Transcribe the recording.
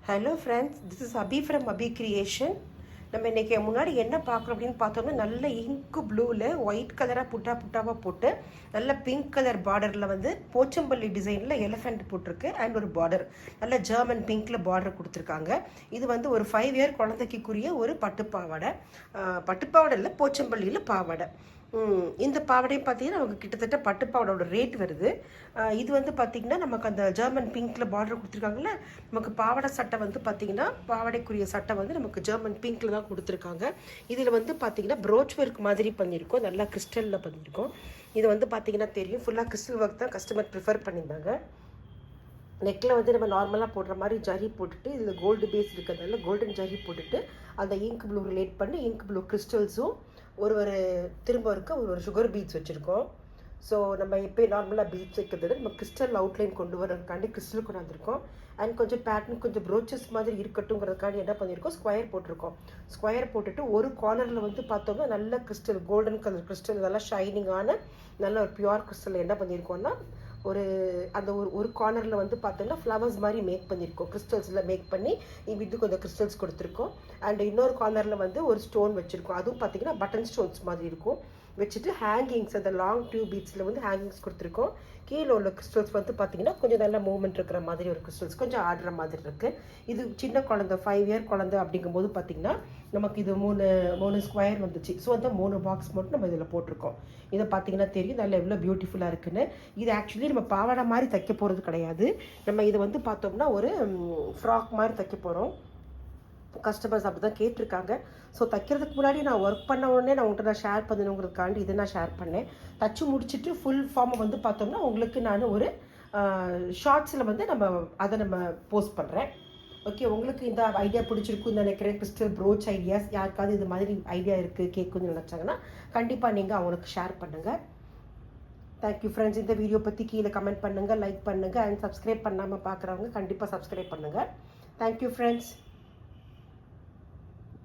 Hello friends, this is Abhi from Abhi creation. நம்ம இன்றைக்கி முன்னாடி என்ன பார்க்குறோம் அப்படின்னு பார்த்தோம்னா, நல்ல இங்கு ப்ளூவில் ஒயிட் கலராக புட்டாவாக போட்டு நல்ல பிங்க் கலர் பார்டரில் வந்து போச்சம்பள்ளி டிசைனில் எலிஃபெண்ட் போட்டிருக்கு. அண்ட் ஒரு பார்டர் நல்ல ஜெர்மன் பிங்க்கில் பார்டர் கொடுத்துருக்காங்க. இது வந்து ஒரு 5 இயர் குழந்தைக்குரிய ஒரு பட்டுப்பாவாடை இல்லை, போச்சம்பள்ளியில் பாவாடை. இந்த பாவாடையும் பார்த்தீங்கன்னா நமக்கு கிட்டத்தட்ட பட்டுப்பாவோட ரேட் வருது. இது வந்து பார்த்திங்கன்னா நமக்கு அந்த ஜெர்மன் பிங்க்கில் பார்டர் கொடுத்துருக்காங்கல்ல, நமக்கு பாவாடை சட்டை வந்து பார்த்திங்கன்னா பாவாடைக்குரிய சட்டை வந்து நமக்கு ஜெர்மன் பிங்க்கில் தான் கொடுத்துருக்காங்க. இதில் வந்து பார்த்திங்கன்னா ப்ரோச் ஒர்க் மாதிரி பண்ணியிருக்கோம், நல்லா கிறிஸ்டலில் பண்ணியிருக்கோம். இது வந்து பார்த்திங்கன்னா தெரியும், ஃபுல்லாக கிறிஸ்டல் ஒர்க் தான் கஸ்டமர் ப்ரிஃபர் பண்ணியிருந்தாங்க. நெக்கில் வந்து நம்ம நார்மலாக போடுற மாதிரி ஜரி போட்டுட்டு, இதில் கோல்டு பேஸ் இருக்கிறதுனால கோல்டன் ஜரி போட்டுட்டு அந்த இங்க் ப்ளூ ரிலேட் பண்ணி இங்க் ப்ளூ கிறிஸ்டல்ஸும் ஒரு திரும்ப இருக்க ஒரு சுகர் பீட்ஸ் வச்சுருக்கோம். ஸோ நம்ம எப்போ நார்மலாக பீட்ஸ் வைக்கிறத நம்ம கிறிஸ்டல் அவுட்லைன் கொண்டு வரதுக்காண்டி கிறிஸ்டல் கொண்டு வந்திருக்கோம். அண்ட் கொஞ்சம் பேட்டர்ன் கொஞ்சம் ப்ரோச்சஸ் மாதிரி இருக்கட்டுங்கிறதுக்காண்டி என்ன பண்ணியிருக்கோம், ஸ்கொயர் போட்டிருக்கோம். ஸ்கொயர் போட்டுட்டு ஒரு கார்னரில் வந்து பார்த்தோம்னா நல்ல கிறிஸ்டல், கோல்டன் கலர் கிறிஸ்டல், நல்லா ஷைனிங்கான நல்ல ஒரு பியூர் கிறிஸ்டல் என்ன பண்ணியிருக்கோம்னா அந்த ஒரு கார்னரில் வந்து பார்த்தோம்னா ஃப்ளவர்ஸ் மாதிரி மேக் பண்ணியிருக்கோம், கிறிஸ்டல்ஸில் மேக் பண்ணி இது கொஞ்சம் கிறிஸ்டல்ஸ் கொடுத்துருக்கோம். அண்ட் இன்னொரு கார்னரில் வந்து ஒரு ஸ்டோன் வச்சுருக்கோம், அதுவும் பார்த்தீங்கன்னா பட்டன் ஸ்டோன்ஸ் மாதிரி இருக்கும் வச்சுட்டு ஹேங்கிங்ஸ் அந்த லாங் டியூப் பீட்ஸில் வந்து ஹேங்கிங்ஸ் கொடுத்துருக்கோம். கீழே உள்ள கிறிஸ்டல்ஸ் வந்து பார்த்தீங்கன்னா கொஞ்சம் நல்ல மூவ்மெண்ட் இருக்கிற மாதிரி ஒரு கிறிஸ்டல்ஸ் கொஞ்சம் ஆடுற மாதிரி இருக்குது. இது சின்ன குழந்தை 5 இயர் குழந்தை அப்படிங்கும்போது பார்த்திங்கன்னா நமக்கு இது மூணு ஸ்கொயர் வந்துச்சு. ஸோ அந்த 3 பாக்ஸ் மட்டும் நம்ம இதில் போட்டிருக்கோம். இதை பார்த்தீங்கன்னா தெரியும் நல்லா எவ்வளோ பியூட்டிஃபுல்லாக இருக்குன்னு. இது ஆக்சுவலி நம்ம பாவாடை மாதிரி தைக்க போகிறது கிடையாது. நம்ம இதை வந்து பார்த்தோம்னா ஒரு ஃப்ராக் மாதிரி தைக்க போகிறோம். கஸ்டமர்ஸ் அப்படி தான் கேட்டிருக்காங்க. ஸோ தைக்கிறதுக்கு முன்னாடி நான் ஒர்க் பண்ண உடனே நான் உங்கள்கிட்ட நான் ஷேர் பண்ணணுங்கிறதுக்காண்டி இதை நான் ஷேர் பண்ணேன். தச்சு முடிச்சுட்டு ஃபுல் ஃபார்மை வந்து பார்த்தோம்னா உங்களுக்கு நான் ஒரு ஷார்ட்ஸில் வந்து நம்ம போஸ்ட் பண்ணுறேன். ஓகே, உங்களுக்கு இந்த ஐடியா பிடிச்சிருக்குன்னு நினைக்கிறேன். கிறிஸ்டல் ப்ரோச் ஐடியாஸ் யாருக்காவது இது மாதிரி ஐடியா இருக்குது கேட்குன்னு நினச்சாங்கன்னா கண்டிப்பாக நீங்கள் அவங்களுக்கு ஷேர் பண்ணுங்கள். Thank you friends. இந்த வீடியோ பற்றி கீழே கமெண்ட் பண்ணுங்கள், லைக் பண்ணுங்கள். அண்ட் சப்ஸ்கிரைப் பண்ணாமல் பார்க்குறவங்க கண்டிப்பாக சப்ஸ்கிரைப் பண்ணுங்கள். Thank you friends.